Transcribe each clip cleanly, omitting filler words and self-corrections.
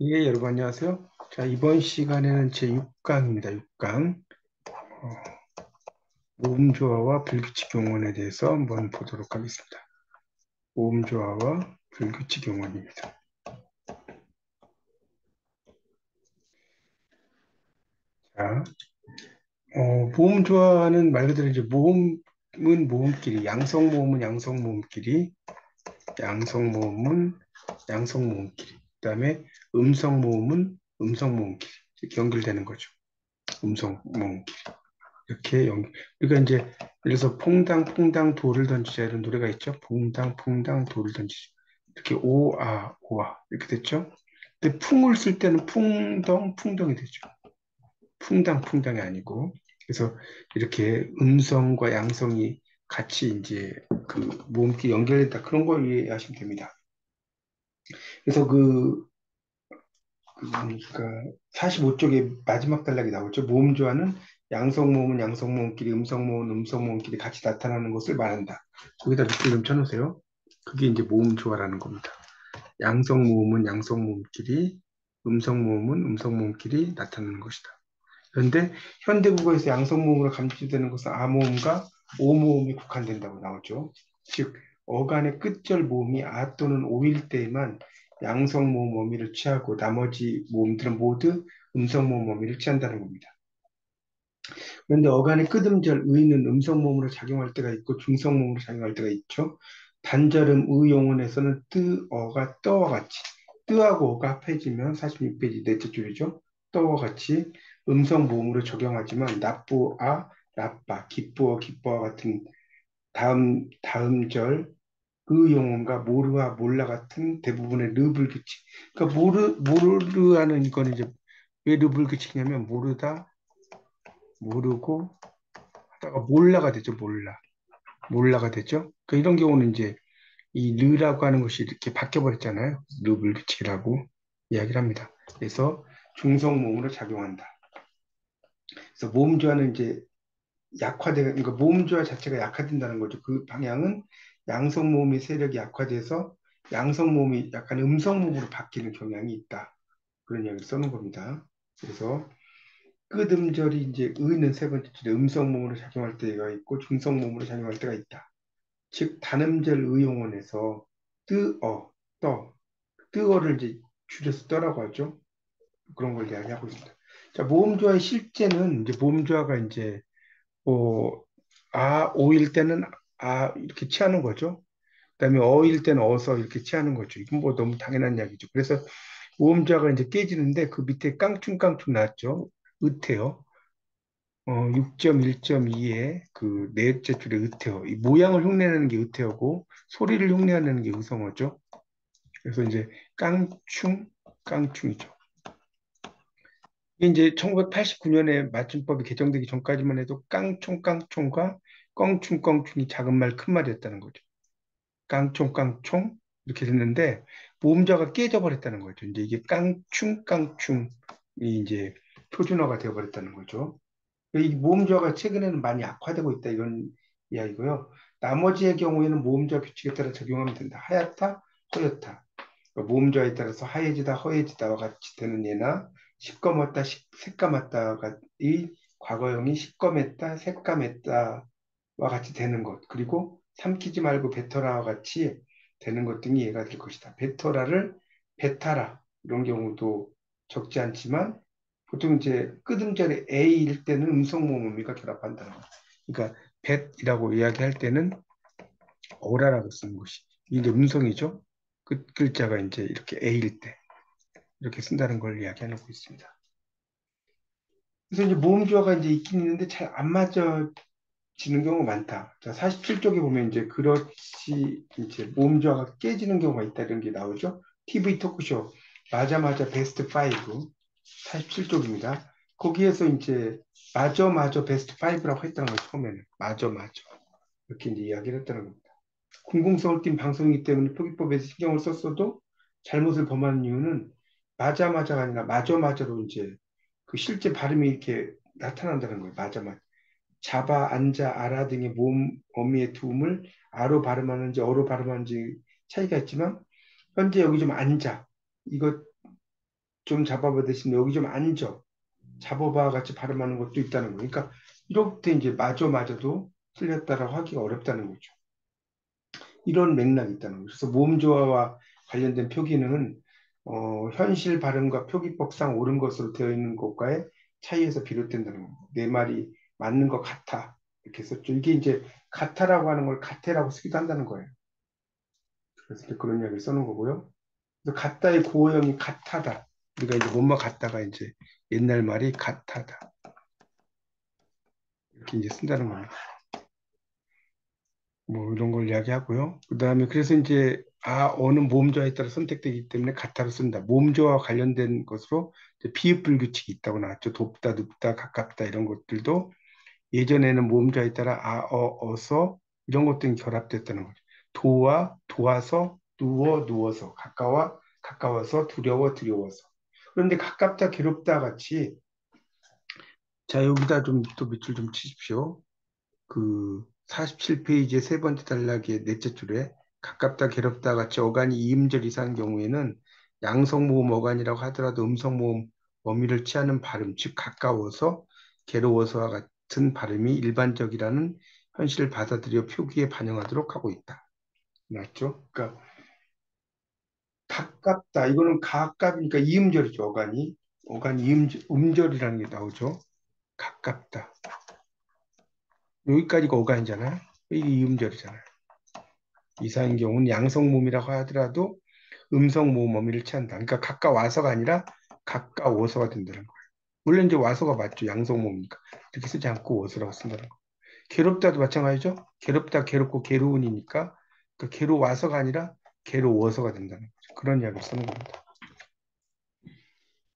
예, 여러분 안녕하세요. 자, 이번 시간에는 제 6강입니다. 6강. 모음조화와 불규칙 용언에 대해서 한번 보도록 하겠습니다. 모음조화와 불규칙 용언입니다. 자, 모음조화는 말 그대로 이제 모음은 모음끼리, 양성모음은 양성모음끼리, 양성모음은 양성모음끼리, 그다음에 음성모음은 음성모음끼리 이렇게 연결되는 거죠. 음성모음끼리. 이렇게 그러니까 이제 그래서 퐁당 퐁당 돌을 던지자 이런 노래가 있죠. 퐁당 퐁당 돌을 던지자 이렇게 오아 오아 이렇게 됐죠. 근데 풍을 쓸 때는 풍덩 풍덩이 되죠. 풍당 풍당이 아니고 그래서 이렇게 음성과 양성이 같이 이제 그 모음끼리 연결된다 그런 걸 이해하시면 됩니다. 그래서 그러니까 45쪽에 마지막 단락이 나오죠. 모음조화는 양성모음은 양성모음끼리, 음성모음은 음성모음끼리 같이 나타나는 것을 말한다. 거기다 밑줄 좀 쳐놓으세요. 그게 이제 모음조화라는 겁니다. 양성모음은 양성모음끼리, 음성모음은 음성모음끼리 나타나는 것이다. 그런데 현대국어에서 양성모음으로 감지되는 것은 아모음과 오모음이 국한된다고 나오죠. 즉, 어간의 끝절 모음이 아 또는 오일 때에만 양성모음 어미를 취하고 나머지 모음들은 모두 음성모음 어미를 취한다는 겁니다. 그런데 어간의 끝음절 의는 음성모음으로 작용할 때가 있고 중성모음으로 작용할 때가 있죠. 단절음 의용언에서는 뜨어가 떠와 같이 뜨하고 어가 합해지면 46페이지 넷째 줄이죠. 떠와 같이 음성모음으로 적용하지만 나쁘아 나빠 기쁘어 기뻐와 같은 다음절 의용언과 모르와 몰라 같은 대부분의 르불규칙. 그러니까 모르하는 이거는 이제 왜 르불규칙이냐면 모르다 모르고 하다가 몰라가 되죠. 몰라가 되죠. 그 이런 경우는 이제 이 르라고 하는 것이 이렇게 바뀌어버렸잖아요. 르불규칙이라고 이야기를 합니다. 그래서 중성모음으로 작용한다. 그래서 모음조화는 이제 그러니까 모음조화 자체가 약화된다는 거죠. 그 방향은 양성모음의 세력이 약화돼서 양성모음이 약간 음성모음으로 바뀌는 경향이 있다. 그런 이야기를 써놓은 겁니다. 그래서 끝음절이 이제 의는 세 번째 줄에 음성모음으로 작용할 때가 있고 중성모음으로 작용할 때가 있다. 즉 단음절 의용언에서 뜨어, 떠, 뜨어를 이제 줄여서 떠라고 하죠. 그런 걸 이야기하고 있습니다. 자, 모음조화의 실제는 이제 모음조화가 이제 오일 때는 이렇게 취하는 거죠. 그다음에 어일 때는 어서 이렇게 취하는 거죠. 이건 뭐 너무 당연한 이야기죠. 그래서 모음자가 이제 깨지는데 그 밑에 깡충깡충 나왔죠. 으태요. 6.1.2에 그 넷째 줄에 으태어. 이 모양을 흉내내는 게 으태어고 소리를 흉내내는 게 의성어죠. 그래서 이제 깡충, 깡충이죠. 이게 이제 1989년에 맞춤법이 개정되기 전까지만 해도 깡총, 깡총과 껑충, 껑충이 작은 말, 큰 말이었다는 거죠. 깡총, 깡총 이렇게 됐는데 모음자가 깨져버렸다는 거죠. 이제 이게 깡충, 깡충이 이제 표준어가 되어버렸다는 거죠. 이 모음조화가 최근에는 많이 악화되고 있다 이런 이야기고요. 나머지의 경우에는 모음조화 규칙에 따라 적용하면 된다. 하얗다, 허옇다. 그러니까 모음조화에 따라서 하얘지다, 허얘지다와 같이 되는 예나 시꺼멓다, 새까맣다가 이 과거형이 시꺼맸다, 새까맸다와 같이 되는 것. 그리고 삼키지 말고 뱉어라와 같이 되는 것 등이 예가 될 것이다. 뱉어라를 뱉아라 이런 경우도 적지 않지만 보통 이제 끝음절에 A일 때는 음성모음음이가 결합한다는 거예요. 그러니까 뱃이라고 이야기할 때는 어라라고 쓰는 것이 이게 음성이죠. 끝 글자가 이제 이렇게 A일 때 이렇게 쓴다는 걸 이야기하고 있습니다. 그래서 이제 모음조화가 이제 있긴 있는데 잘 안 맞아지는 경우가 많다. 자, 47쪽에 보면 이제 그렇지 이제 모음조화가 깨지는 경우가 있다 이런 게 나오죠. TV 토크쇼 맞아 베스트 5 47쪽입니다. 거기에서 이제 마저 베스트 5라고 했다는 거예요. 처음에는 마저 이렇게 이제 이야기를 했다는 겁니다. 공공성을 띈 방송이기 때문에 표기법에서 신경을 썼어도 잘못을 범하는 이유는 맞아가 아니라 마저로 이제 그 실제 발음이 이렇게 나타난다는 거예요. 맞아. 잡아, 앉아, 알아 등의 모음, 어미의 두음을 아로 발음하는지 어로 발음하는지 차이가 있지만 현재 여기 좀 앉아. 이거 좀 잡아봐 대신 여기 좀 앉아. 잡아봐 같이 발음하는 것도 있다는 거예요. 그러니까 이럴 때 이제 맞아도 틀렸다라고 하기가 어렵다는 거죠. 이런 맥락이 있다는 거죠. 그래서 모음조화와 관련된 표기는 현실 발음과 표기법상 옳은 것으로 되어 있는 것과의 차이에서 비롯된다는 겁니다. 내 말이 맞는 것 같아. 이렇게 썼죠. 이게 이제 같아라고 하는 걸 같애라고 쓰기도 한다는 거예요. 그래서 이제 그런 이야기를 써놓은 거고요. 그래서 같다의 고어형이 같하다. 우리가 이제 뭐뭐 같다가 이제 옛날 말이 같하다. 이렇게 이제 쓴다는 겁니다. 뭐 이런 걸 이야기하고요. 그 다음에 그래서 이제 어느 모음조화에 따라 선택되기 때문에 가타로 쓴다. 모음조화와 관련된 것으로 이제 비읍 불규칙이 있다고 나왔죠. 돕다, 눕다, 가깝다 이런 것들도 예전에는 모음조화에 따라 어서 이런 것들이 결합됐다는 거죠. 도와 도와서, 누워서, 가까워서, 두려워서. 그런데 가깝다, 괴롭다 같이 자 여기다 좀 또 밑줄 좀 치십시오. 그 47페이지의 세 번째 단락의 넷째 줄에 가깝다 괴롭다 같이 어간이 이음절 이상인 경우에는 양성모음 어간이라고 하더라도 음성모음 어미를 취하는 발음 즉 가까워서 괴로워서와 같은 발음이 일반적이라는 현실을 받아들여 표기에 반영하도록 하고 있다. 맞죠? 그러니까 가깝다 이거는 가깝이니까 이음절이죠. 어간이 음절이라는 게 나오죠. 가깝다 여기까지가 어간이잖아요. 이게 이음절이잖아요. 이사인 경우는 양성모음이라고 하더라도 음성모음 어미를 취한다. 그러니까 가까워서가 아니라 가까워서가 된다는 거예요. 물론 이제 와서가 맞죠. 양성모음이니까. 이렇게 쓰지 않고 워서라고 쓴다는 거. 괴롭다도 마찬가지죠. 괴롭다, 괴롭고 괴로운이니까 그 괴로워서가 아니라 괴로워서가 된다는 거죠. 그런 이야기를 쓰는 겁니다.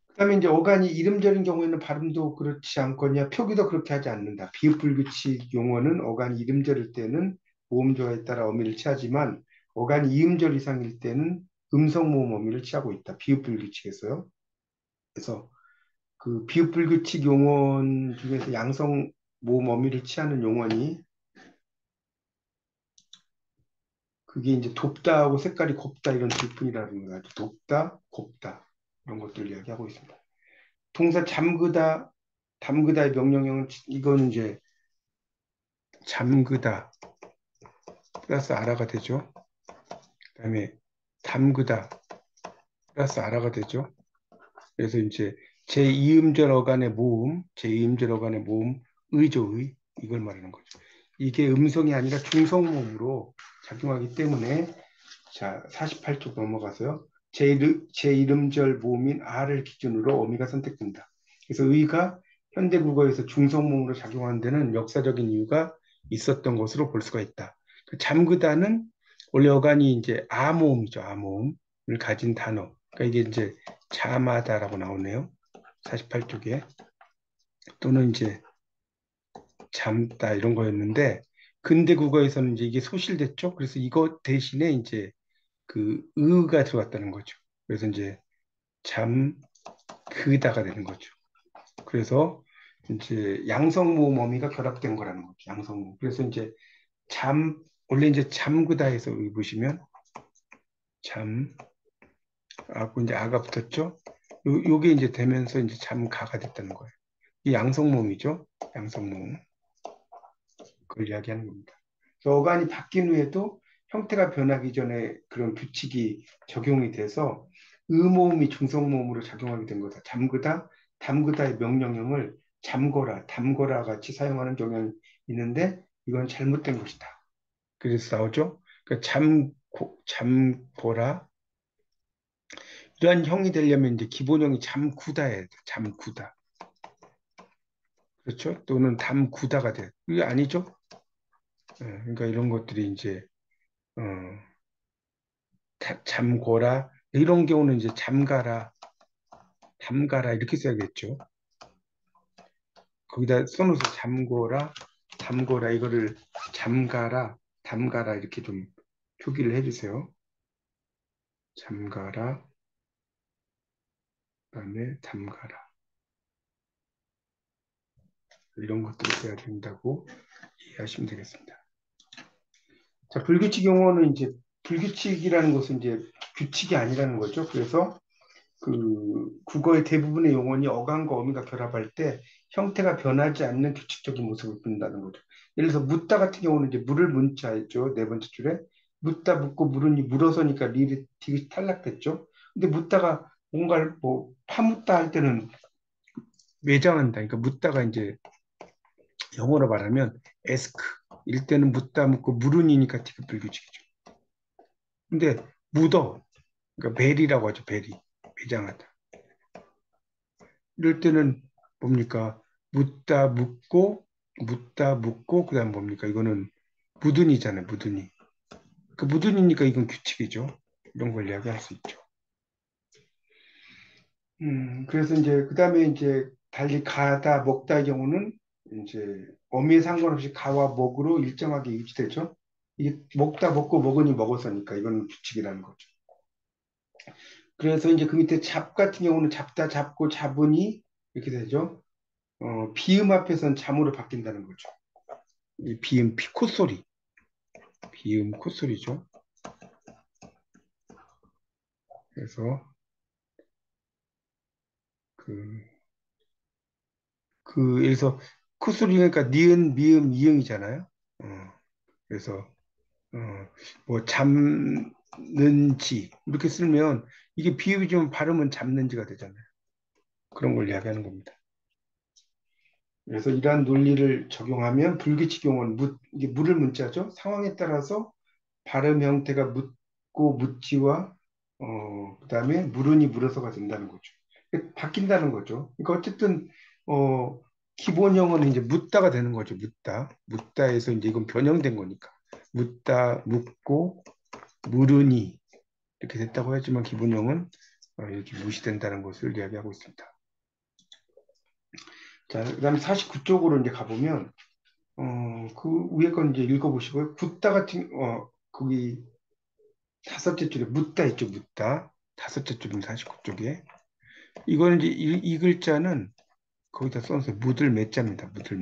그다음에 이제 어간이 이름절인 경우에는 발음도 그렇지 않거냐, 표기도 그렇게 하지 않는다. 비읍불규칙 용어는 어간이 이름절일 때는 모음조화에 따라 어미를 취하지만 어간이 이음절 이상일 때는 음성모음 어미를 취하고 있다. 비읍불규칙에서요. 그래서 그 비읍불규칙 용언 중에서 양성 모음 어미를 취하는 용언이 그게 이제 돕다하고 색깔이 곱다 이런 질문이라는 거죠. 돕다, 곱다 이런 것들 이야기하고 있습니다. 동사 잠그다, 담그다의 명령형은 이건 이제 잠그다 플러스 아라가 되죠. 그다음에 담그다 플러스 아라가 되죠. 그래서 이제 제2음절 어간의 모음, 제2음절 어간의 모음, 의조의 이걸 말하는 거죠. 이게 음성이 아니라 중성모음으로 작용하기 때문에 자 48쪽 넘어가서요. 제1음절 모음인 아를 기준으로 어미가 선택된다. 그래서 의가 현대국어에서 중성모음으로 작용하는 데는 역사적인 이유가 있었던 것으로 볼 수가 있다. 그 잠그다는 원래 어간이 이제 아모음이죠. 아모음을 가진 단어. 그러니까 이게 이제 잠하다라고 나오네요. 48쪽에 또는 이제 잠다 이런 거였는데 근대 국어에서는 이제 이게 소실됐죠. 그래서 이거 대신에 이제 그 의가 들어갔다는 거죠. 그래서 이제 잠 그다가 되는 거죠. 그래서 이제 양성모음 어미가 결합된 거라는 거죠. 양성모음. 그래서 이제 잠 원래 이제 잠그다에서 여기 보시면 잠 하고 이제 아가 붙었죠. 요게 이제 되면서 이제 잠가가 됐다는 거예요. 이 양성모음이죠. 양성모음. 그걸 이야기하는 겁니다. 그래서 어간이 바뀐 후에도 형태가 변하기 전에 그런 규칙이 적용이 돼서 의모음이 중성모음으로 작용하게 된 거다. 잠그다, 담그다의 명령형을 잠거라, 담거라 같이 사용하는 경향이 있는데 이건 잘못된 것이다. 그래서 나오죠. 그러니까 잠거라 이러한 형이 되려면 이제 기본형이 잠구다예요. 잠구다. 그렇죠? 또는 담구다가 돼. 이게 아니죠? 그러니까 이런 것들이 이제 어, 잠궈라 이런 경우는 이제 잠가라, 담가라 이렇게 써야겠죠. 거기다 써놓으서 잠궈라, 담궈라 이거를 잠가라, 담가라 이렇게 좀 표기를 해주세요. 잠가라, 그다음에 담가라 이런 것들을 써야 된다고 이해하시면 되겠습니다. 자, 불규칙 용어는 이제 불규칙이라는 것은 이제 규칙이 아니라는 거죠. 그래서 그 국어의 대부분의 용어니 어감과 어미가 결합할 때 형태가 변하지 않는 규칙적인 모습을 보인다는 거죠. 예를 들어서 묻다 같은 경우는 이제 물을 문자 있죠. 네 번째 줄에 묻다 묻고 물으니 물어서니까 리을이 탈락됐죠. 근데 묻다가 뭔가를 뭐 파묻다 할 때는 매장한다. 그러니까 묻다가 이제 영어로 말하면 ask 일 때는 묻다 묻고 물으니까 티귿 불규칙이죠. 근데 묻어 그러니까 베리라고 하죠. 베리 매장하다. 이럴 때는 뭡니까? 묻다 묻고 그다음 뭡니까? 이거는 무든이잖아요. 무든이. 그 무든이니까 이건 규칙이죠. 이런 걸 이야기할 수 있죠. 그래서 이제 그다음에 이제 달리 가다 먹다의 경우는 이제 어미에 상관없이 가와 먹으로 일정하게 유지되죠. 이게 먹다 먹고 먹으니 먹어서니까 이건 규칙이라는 거죠. 그래서 이제 그 밑에 잡 같은 경우는 잡다 잡고 잡으니 이렇게 되죠. 비음 앞에선 잠으로 바뀐다는 거죠. 이 비음 콧소리, 비음 콧소리죠. 그래서 그, 그래서 콧소리가 니은, 미음, 이응이잖아요. 어, 그래서 어, 뭐 잡는지 이렇게 쓰면 이게 비음이 좀 발음은 잡는지가 되잖아요. 그런 걸 이야기하는 겁니다. 그래서 이러한 논리를 적용하면 불규칙 용어는 이게 물을 문자죠. 상황에 따라서 발음 형태가 묻고 묻지와 그다음에 물으니 물어서가 된다는 거죠. 바뀐다는 거죠. 그러니까 어쨌든 어, 기본형은 이제 묻다가 되는 거죠. 묻다에서 이제 이건 변형된 거니까 묻다 묻고 물으니 이렇게 됐다고 하지만 기본형은 이렇게 무시된다는 것을 이야기하고 있습니다. 자, 그다음에 49쪽으로 이제 가보면 그 위에 건 이제 읽어보시고요. 붓다 같은 거기 다섯째 줄에 묻다 있죠, 묻다. 다섯째 줄입니다, 49쪽에. 이거는 이제 이 글자는 거기다 써서 묻을 매자입니다. 묻을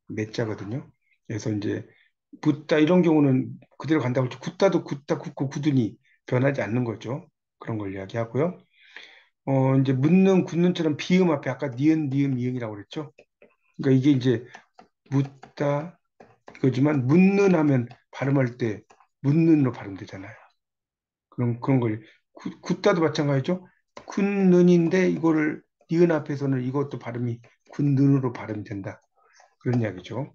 매자거든요. 그래서 이제 묻다 이런 경우는 그대로 간다고 했죠. 굳다도 굳다 굳고 굳으니 변하지 않는 거죠. 그런 걸 이야기하고요. 이제 묻는 굳는처럼 비음 앞에 아까 니은 니은 미음이라고 그랬죠. 그러니까 이게 이제 묻다 이거지만 묻는 하면 발음할 때 묻는으로 발음되잖아요. 그런 걸 굳다도 마찬가지죠. 굳는인데 이거를 니은 앞에서는 이것도 발음이 굳는으로 발음된다. 그런 이야기죠.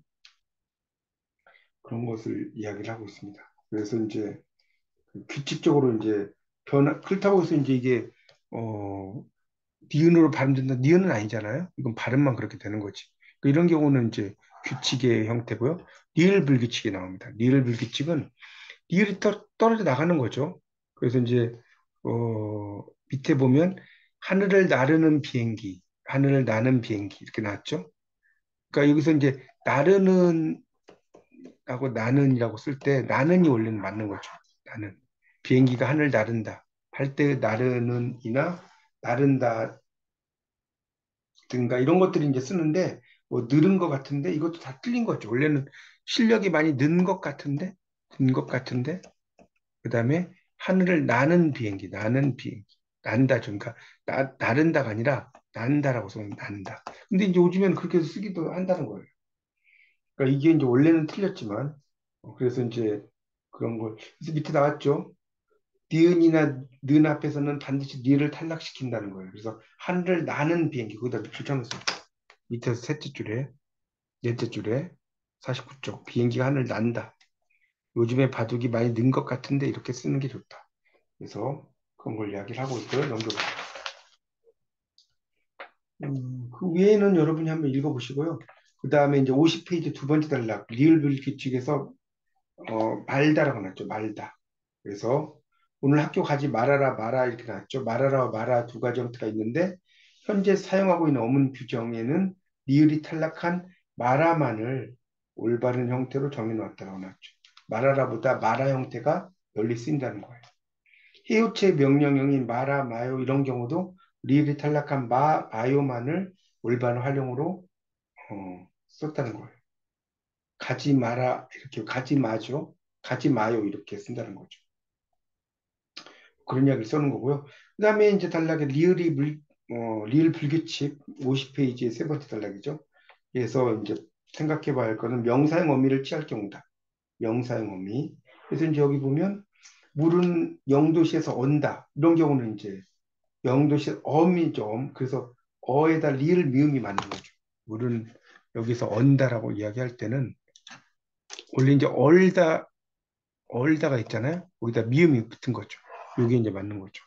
그런 것을 이야기를 하고 있습니다. 그래서 이제 규칙적으로 이제 그렇다고 해서 이제 이게 어 니은으로 발음된다. 니은은 아니잖아요. 이건 발음만 그렇게 되는 거지. 이런 경우는 이제 규칙의 형태고요. 리을 불규칙이 나옵니다. 리을 불규칙은 리을이 떨어져 나가는 거죠. 그래서 이제 밑에 보면 하늘을 나르는 비행기, 하늘을 나는 비행기 이렇게 나왔죠. 그러니까 여기서 이제 나르는 하고 나는이라고 쓸 때 나는이 원래는 맞는 거죠. 나는 비행기가 하늘 나른다 할 때 나르는이나 나른다 등가 이런 것들이 이제 쓰는데 뭐 늘은 것 같은데 이것도 다 틀린 거죠. 원래는 실력이 많이 는 것 같은데 그다음에 하늘을 나는 비행기, 나는 비행기, 난다죠. 그러니까 나른다가 아니라 난다라고 써요. 난다. 근데 이제 요즘에는 그렇게 쓰기도 한다는 거예요. 그러니까 이게 이제 원래는 틀렸지만 그래서 이제 그런 걸 그래서 밑에 나왔죠. 니은이나 는 앞에서는 반드시 니를 탈락시킨다는 거예요. 그래서 하늘을 나는 비행기 거기다 줄쳐놨어요. 밑에서 셋째 줄에 넷째 줄에 49쪽 비행기가 하늘 난다. 요즘에 바둑이 많이 는 것 같은데 이렇게 쓰는 게 좋다. 그래서 그런 걸 이야기를 하고 있고요. 넘겨보세요. 그 위에는 여러분이 한번 읽어보시고요. 그 다음에 이제 50페이지 두 번째 단락 리을bil 규칙에서 말다라고 나왔죠. 말다. 그래서 오늘 학교 가지 말아라 마라 이렇게 나왔죠. 말아라와 마라 두 가지 형태가 있는데 현재 사용하고 있는 어문 규정에는 리을이 탈락한 마라만을 올바른 형태로 정해놓았다고 나왔죠. 말아라보다 마라 형태가 널리 쓰인다는 거예요. 해유체 명령형인 마라, 마요 이런 경우도 리을이 탈락한 마요만을 올바른 활용으로 썼다는 거예요. 가지 마라 이렇게 가지 마죠. 가지 마요 이렇게 쓴다는 거죠. 그런 이야기를 써는 거고요. 그 다음에 이제 단락에 리을 불규칙 50페이지의 세 번째 단락이죠. 그래서 이제 생각해 봐야 할 거는 명사형 어미를 취할 경우다. 명사형 어미. 그래서 이제 여기 보면 물은 0도시에서 언다. 이런 경우는 이제 0도시 어미죠. 그래서 어에다 리을 미음이 맞는 거죠. 물은 여기서 언다라고 이야기할 때는 원래 이제 얼다가 있잖아요. 거기다 미음이 붙은 거죠. 이게 이제 맞는 거죠.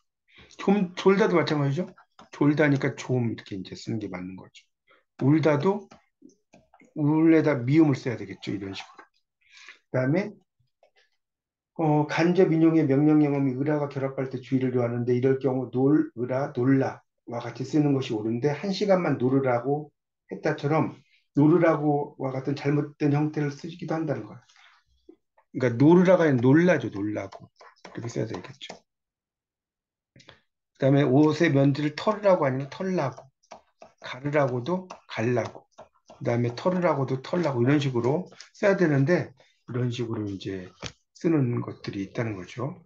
좀 졸다도 마찬가지죠. 졸다니까 좀 이렇게 이제 쓰는 게 맞는 거죠. 울다도 울에다 미음을 써야 되겠죠. 이런 식으로. 그다음에 간접 인용의 명령 영어미 을화가 결합할 때 주의를 요하는데 이럴 경우 을화, 놀라와 같이 쓰는 것이 옳은데 한 시간만 놀으라고 했다처럼 놀으라고와 같은 잘못된 형태를 쓰기도 한다는 거예요. 그러니까 놀으라가 아니라 놀라죠. 놀라고. 그렇게 써야 되겠죠. 그다음에 옷의 면지를 털으라고 아니면 털라고. 가르라고도 갈라고. 그다음에 털으라고도 털라고 이런 식으로 써야 되는데 이런 식으로 이제 쓰는 것들이 있다는 거죠.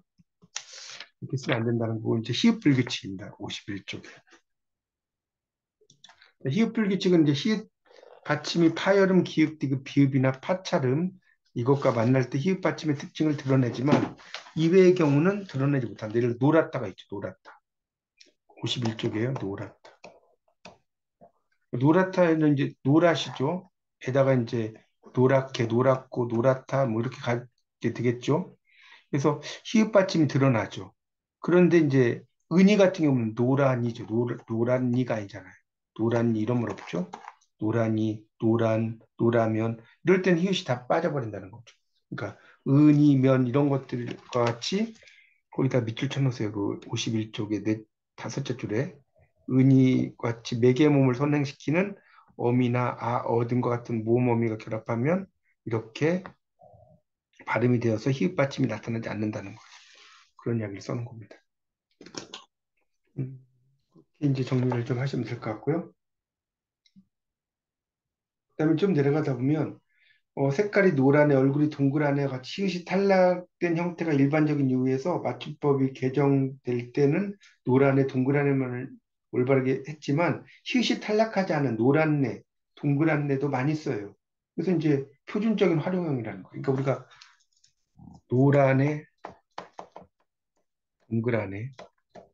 이렇게 쓰면 안 된다는 거 이제 히읗 불규칙입니다. 51쪽에. 히읗 불규칙은 이제 히읗 받침이 파열음, 기읍, 디귿, 비읍이나 파찰음 이것과 만날 때 히읗 받침의 특징을 드러내지만 이외의 경우는 드러내지 못한다. 예를 들어 놀았다가 있죠. 놀았다. 51쪽이에요. 놀았다. 노랗다는 이제 노랗이죠. 에다가 이제 노랗게, 노랗고, 노랗다 뭐 이렇게 가게 되겠죠. 그래서 히읗 받침이 드러나죠. 그런데 이제 은희 같은 경우는 노란이죠. 노란이가 아니잖아요. 노란이 이런 말 없죠. 노란이, 노라면 이럴 땐 히읗이 다 빠져버린다는 거죠. 그러니까 은이면 이런 것들과 같이 거기다 밑줄 쳐놓으세요. 그 51쪽에 다섯째 줄에 은이 같이 매개 몸을 선행시키는 어미나 어 등과 같은 모음 어미가 결합하면 이렇게 발음이 되어서 히읗 받침이 나타나지 않는다는 거예요. 그런 이야기를 써는 겁니다. 이제 정리를 좀 하시면 될 것 같고요. 그다음에 좀 내려가다 보면 색깔이 노란에 얼굴이 동그란에 같이 히읗이 탈락된 형태가 일반적인 이유에서 맞춤법이 개정될 때는 노란에 동그란에만 올바르게 했지만 히읗이 탈락하지 않은 노란내, 동그란내도 많이 써요. 그래서 이제 표준적인 활용형이라는 거예요. 그러니까 우리가 노란에, 동그란에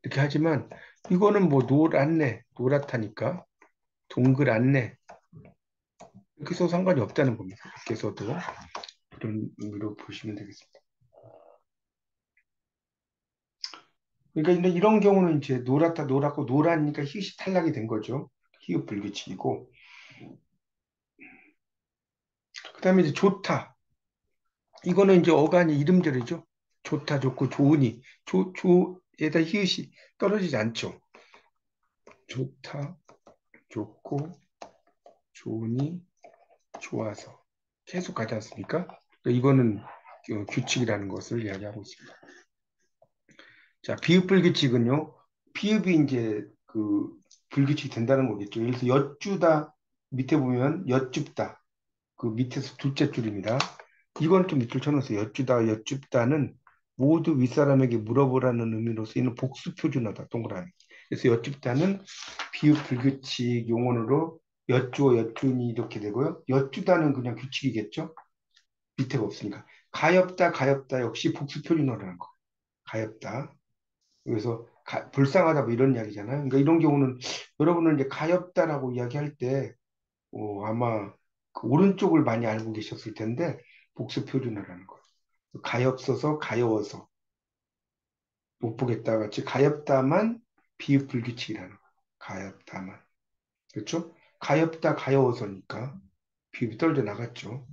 이렇게 하지만 이거는 뭐 노랗네, 노랗다니까 동그랗네 이렇게 써도 상관이 없다는 겁니다. 이렇게 써도 그런 의미로 보시면 되겠습니다. 그러니까 근데 이런 경우는 이제 노랗다 노랗고 노라니까 히읗이 탈락이 된 거죠. 히읗 불규칙이고. 그다음에 이제 좋다. 이거는 이제 어간이 이름절이죠. 좋다 좋고 좋으니 조에다 히읗이 떨어지지 않죠. 좋다 좋고 좋으니 좋아서 계속 가지 않습니까? 그러니까 이거는 규칙이라는 것을 이야기하고 있습니다. 자, 비읍 불규칙은요. 비읍이 이제 그 불규칙이 된다는 거겠죠. 그래서 엿주다 밑에 보면 엿줍다. 그 밑에서 둘째 줄입니다. 이건 좀 밑줄 쳐놓으세요. 엿주다, 엿줍다는 모두 윗사람에게 물어보라는 의미로 쓰이는 복수 표준어다. 동그라미. 그래서 엿줍다는 비읍 불규칙 용언으로 엿주어, 엿주니 이렇게 되고요. 엿주다는 그냥 규칙이겠죠. 밑에가 없으니까. 가엾다, 가엾다 역시 복수 표준어라는 거. 가엾다. 그래서 불쌍하다 뭐 이런 이야기잖아요. 그러니까 이런 경우는 여러분은 이제 가엾다라고 이야기할 때 아마 그 오른쪽을 많이 알고 계셨을 텐데 복수 표준어라는 거예요. 가엾어서 가여워서 못 보겠다 같이 가엾다만 비읍 불규칙이라는 거예요. 가엾다만 그렇죠? 가엾다 가여워서니까 비읍이 떨어져 나갔죠.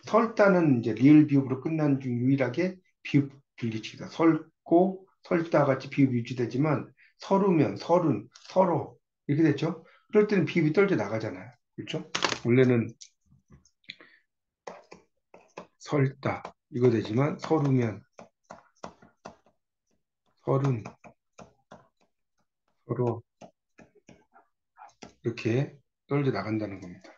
설다는 이제 리을 비읍으로 끝난 중 유일하게 비읍 불규칙이다. 설고 설다 같이 비읍이 유지되지만 설우면 설은 설어 이렇게 됐죠. 그럴 때는 비읍이 떨어져 나가잖아요. 그렇죠? 원래는 설다 이거 되지만 설우면 설은 서로 이렇게 떨어져 나간다는 겁니다.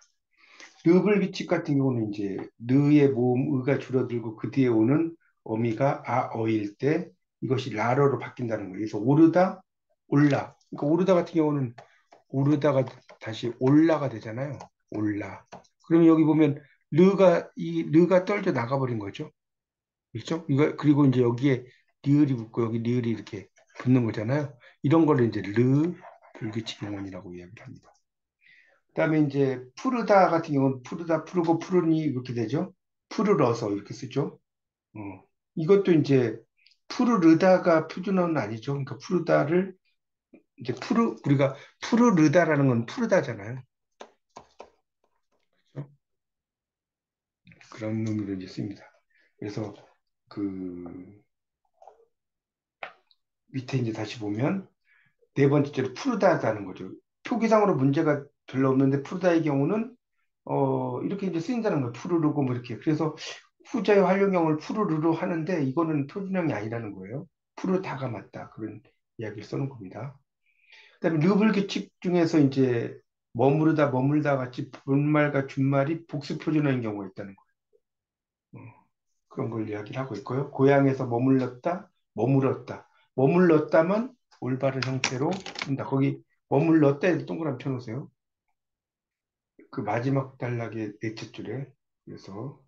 르불규칙 같은 경우는 이제 르의 모음 의가 줄어들고 그 뒤에 오는 어미가 어일 때 이것이 라러로 바뀐다는 거예요. 그래서 오르다, 올라. 그러니까 오르다 같은 경우는 오르다가 다시 올라가 되잖아요. 올라. 그럼 여기 보면 르가 떨어져 나가버린 거죠. 그렇죠? 이거 그리고 이제 여기에 리을이 붙고 여기 리을이 이렇게 붙는 거잖아요. 이런 거를 이제 불규칙 용언이라고 이야기를 합니다. 그다음에 이제 푸르다 같은 경우는 푸르다, 푸르고 푸르니 이렇게 되죠. 푸르러서 이렇게 쓰죠. 어. 이것도 이제 푸르르다가 표준어는 아니죠. 그러니까 푸르다를 이제 우리가 푸르르다라는 건 푸르다잖아요. 그렇죠? 그런 의미로 이제 씁니다. 그래서 그 밑에 이제 다시 보면 네 번째로 푸르다라는 거죠. 표기상으로 문제가 별로 없는데 푸르다의 경우는 이렇게 이제 쓰인다는 거예요. 푸르르고 뭐 이렇게. 그래서 후자의 활용형을 푸르르로 하는데 이거는 표준형이 아니라는 거예요. 푸르다가 맞다. 그런 이야기를 써놓은 겁니다. 그다음에 르불규칙 중에서 이제 머무르다 같이 본말과 준말이 복수 표준어인 경우가 있다는 거예요. 그런 걸 이야기를 하고 있고요. 고향에서 머물렀다. 머물렀다면 올바른 형태로 쓴다. 거기 머물렀다 이렇게 동그라미 쳐놓으세요. 그 마지막 단락의 넷째 줄에. 그래서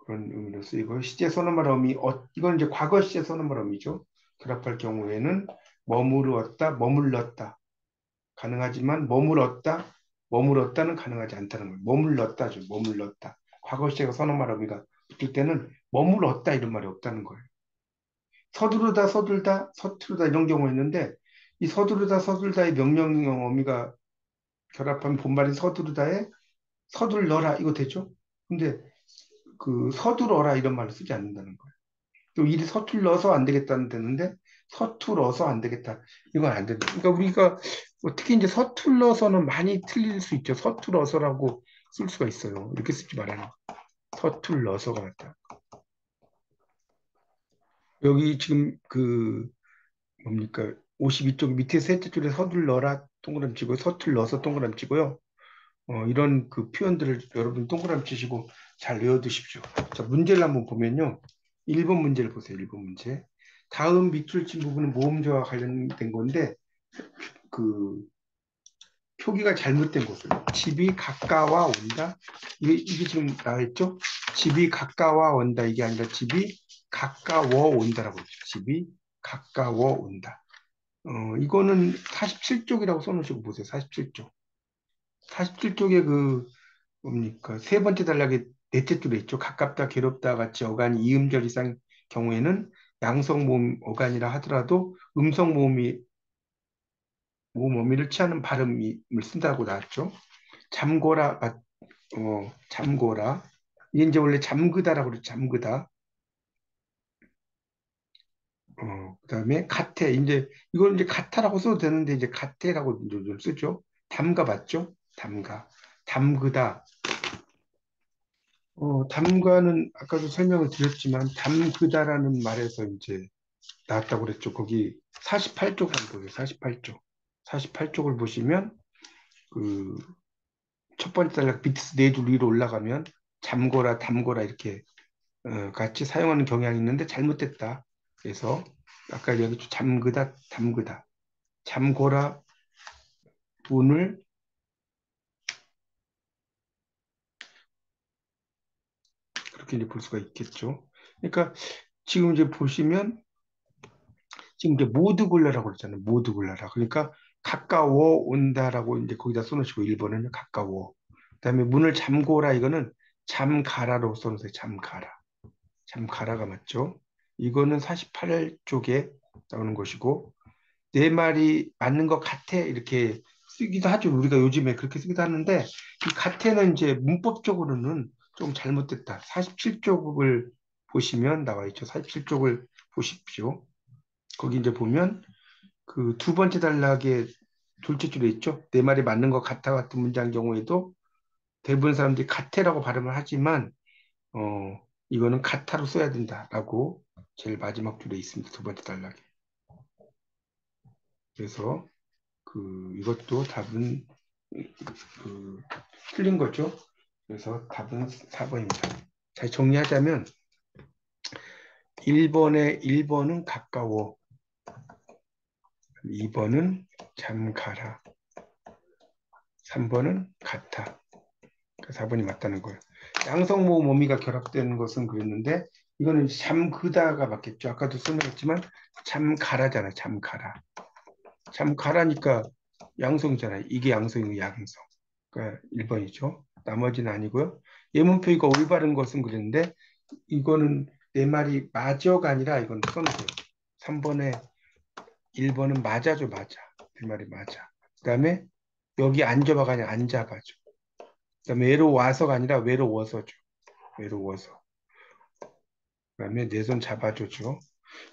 그런 의미로 쓰이고 시제 선언말 어미 이건 이제 과거 시제 선언말 어미죠. 결합할 경우에는 머물렀다 가능하지만 머물렀다는 가능하지 않다는 거예요. 머물렀다죠. 머물렀다. 과거 시제가 선언말 어미가 붙을 때는 머물렀다 이런 말이 없다는 거예요. 서두르다 이런 경우 있는데 이 서두르다의 명령형 어미가 결합하면 본말인 서두르다에 서둘러라 이거 되죠? 근데 그 서두러라 이런 말을 쓰지 않는다는 거예요. 또 일이 서툴러서 안 되겠다는 되는데 서툴어서 안 되겠다. 이건 안 된다. 그러니까 우리가 특히 이제 서툴러서는 많이 틀릴 수 있죠. 서툴어서라고 쓸 수가 있어요. 이렇게 쓰지 말아요. 서툴러서가 맞다. 여기 지금 그 뭡니까? 52쪽 밑에 셋째 줄에 서둘러라 동그라미 치고 서툴러서 동그라미 치고요. 이런 그 표현들을 여러분 동그라미 치시고 잘 외워두십시오. 자, 문제를 한번 보면요. 1번 문제를 보세요. 1번 문제. 다음 밑줄 친 부분은 모음조와 관련된 건데 그 표기가 잘못된 곳을 집이 가까워 온다. 이게 지금 나와있죠? 집이 가까워 온다. 이게 아니라 집이 가까워 온다라고 했죠. 집이 가까워 온다. 이거는 47쪽이라고 써놓으시고 보세요. 47쪽. 47쪽에 그 뭡니까? 세 번째 단락에 넷째 줄에 있죠. 가깝다, 괴롭다 같이 어간이 이음절 이상 경우에는 양성 모음 어간이라 하더라도 음성 모음 어미를 취하는 발음을 쓴다고 나왔죠. 잠고라, 잠고라. 이게 이제 원래 잠그다라고 그러죠. 잠그다. 그다음에 가태. 이제 이걸 이제 가타라고 써도 되는데 이제 가태라고 이제 좀 쓰죠. 담가 맞죠? 담가. 담그다. 담가는 아까도 설명을 드렸지만 담그다라는 말에서 이제 나왔다고 그랬죠. 거기 48쪽 한번 보세요. 48쪽. 48쪽을 보시면 그 첫 번째 단락 밑에서 네 줄 위로 올라가면 잠거라, 담거라 이렇게 같이 사용하는 경향이 있는데 잘못됐다. 그래서 아까 여기 잠그다, 담그다. 잠거라 문을 그렇게 이제 볼 수가 있겠죠. 그러니까 지금 이제 보시면 지금 이제 모두 골라라고 그랬잖아요. 모두 골라라. 그러니까 가까워 온다라고 이제 거기다 써놓으시고 1번은 가까워. 그다음에 문을 잠고라 이거는 잠가라로 써놓으세요. 잠가라. 잠가라가 맞죠? 이거는 48쪽에 나오는 것이고 내 말이 맞는 것 같아 이렇게 쓰기도 하죠. 우리가 요즘에 그렇게 쓰기도 하는데 이 같아는 이제 문법적으로는 좀 잘못됐다. 47쪽을 보시면 나와 있죠. 47쪽을 보십시오. 거기 이제 보면 그 두 번째 단락에 둘째 줄에 있죠. 내 말이 맞는 것 같아 같은 문장 경우에도 대부분 사람들이 같애라고 발음을 하지만 이거는 같아로 써야 된다라고 제일 마지막 줄에 있습니다. 두 번째 단락에. 그래서 그 이것도 답은 그 틀린 거죠. 그래서 답은 4번입니다. 잘 정리하자면 1번은 가까워. 2번은 잠가라. 3번은 같아. 4번이 맞다는 거예요. 양성모음 어미가 결합되는 것은 그랬는데 이거는 잠그다가 맞겠죠. 아까도 설명했지만 잠가라잖아. 잠가라. 잠가라니까 양성이잖아요. 이게 양성이고 양성. 그러니까 1번이죠. 나머지는 아니고요. 예문표기가 올바른 것은 그랬는데 이거는 내 말이 맞아가 아니라 이건 써놓고요. 3번에 1번은 맞아줘 맞아. 내 말이 맞아. 그 다음에 여기 앉아봐가 아니라 앉아봐줘. 그 다음에 외로워서가 아니라 외로워서죠. 외로워서. 그 다음에 내 손 잡아줘죠.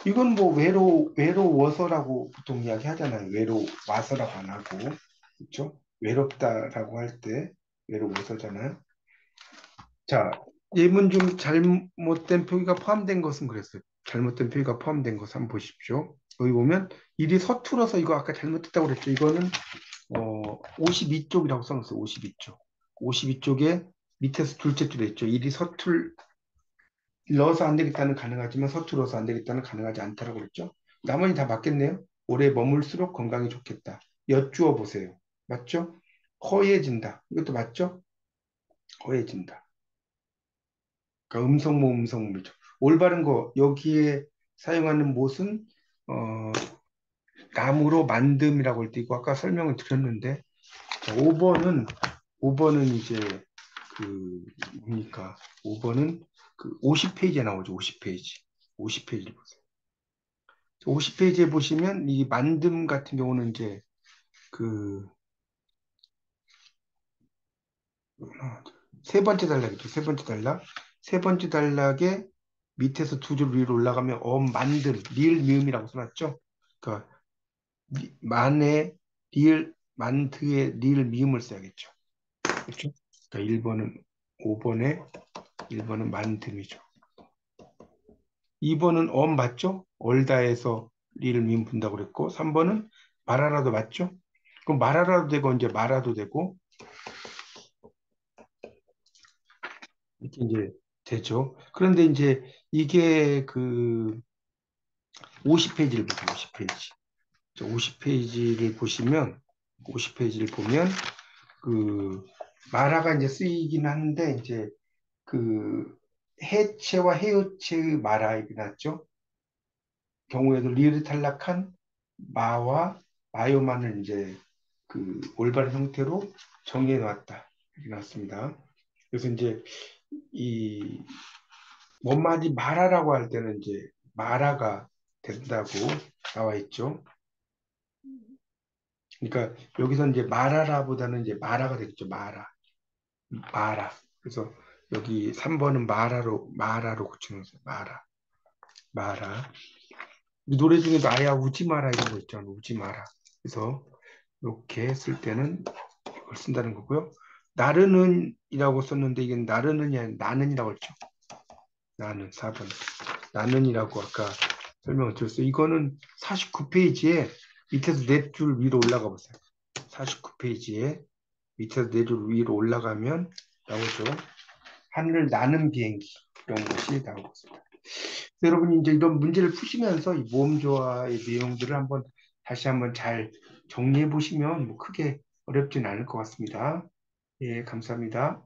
이건 뭐 외로워서라고 보통 이야기 하잖아요. 외로워서라고 안 하고. 그렇죠? 외롭다라고 할 때 외로워서잖아요. 자, 예문 중 잘못된 표기가 포함된 것은 그랬어요. 잘못된 표기가 포함된 것을 한번 보십시오. 여기 보면 일이 서툴어서 이거 아까 잘못했다고 그랬죠. 이거는 52쪽이라고 써놨어요. 52쪽. 52쪽에 밑에서 둘째 줄에 있죠. 일이 서툴러서 안 되겠다는 가능하지만 서툴어서 안 되겠다는 가능하지 않다라고 그랬죠. 나머지 다 맞겠네요. 오래 머물수록 건강이 좋겠다. 여쭈어 보세요. 맞죠? 허해진다. 이것도 맞죠? 허해진다. 그러니까 음성모음이죠. 올바른 거 여기에 사용하는 못은 어, 나무로 만듦이라고 할 때 있고 아까 설명을 드렸는데 자, 5번은 이제 그 뭡니까? 5번은 그 50페이지에 나오죠. 50페이지. 50페이지를 보세요. 50페이지에 보시면 이 만듦 같은 경우는 이제 그 세 번째 단락이죠. 세 번째 단락. 세 번째 단락에 밑에서 두 줄 위로 올라가면 만듦, 리을 미음이라고 써놨죠. 그러니까 만에 리을 만드에 리을 미음을 써야겠죠. 그렇죠? 그러니까 1번은 만듦이죠. 2번은 맞죠? 얼다에서 리을 미음 분다고 그랬고 3번은 말하라도 맞죠? 그럼 말하라도 되고 이제 말아도 되고 이렇게 이제 되죠. 그런데 이제 이게 그 50페이지를 보세요. 50페이지. 50페이지를 보시면 50페이지를 보면 그 마라가 이제 쓰이긴 하는데 이제 그 해체와 해요체의 마라이 났죠. 경우에도 리을이 탈락한 마와 마요만을 이제 그 올바른 형태로 정리해 놨다. 이렇게 나왔습니다. 그래서 이제 이 원마디 마라라고 할 때는 이제 마라가 된다고 나와 있죠. 그러니까 여기서 이제 마라라보다는 이제 마라가 되겠죠. 마라. 그래서 여기 3번은 마라로 고치는 거죠. 마라. 이 노래 중에도 아야 우지 마라 이런 거 있잖아. 우지 마라. 그래서 이렇게 쓸 때는 이걸 쓴다는 거고요. 나르는이라고 썼는데 이게 나르는이 아니라 나는이라고 했죠. 나는 4번. 나는이라고 아까 설명을 드렸어요. 이거는 49페이지에 밑에서 네 줄 위로 올라가 보세요. 49페이지에 밑에서 네 줄 위로 올라가면 나오죠. 하늘을 나는 비행기 이런 것이 나오고 있습니다. 여러분이 이제 이런 문제를 푸시면서 이 모음조화의 내용들을 다시 한번 잘 정리해 보시면 뭐 크게 어렵진 않을 것 같습니다. 예, 감사합니다.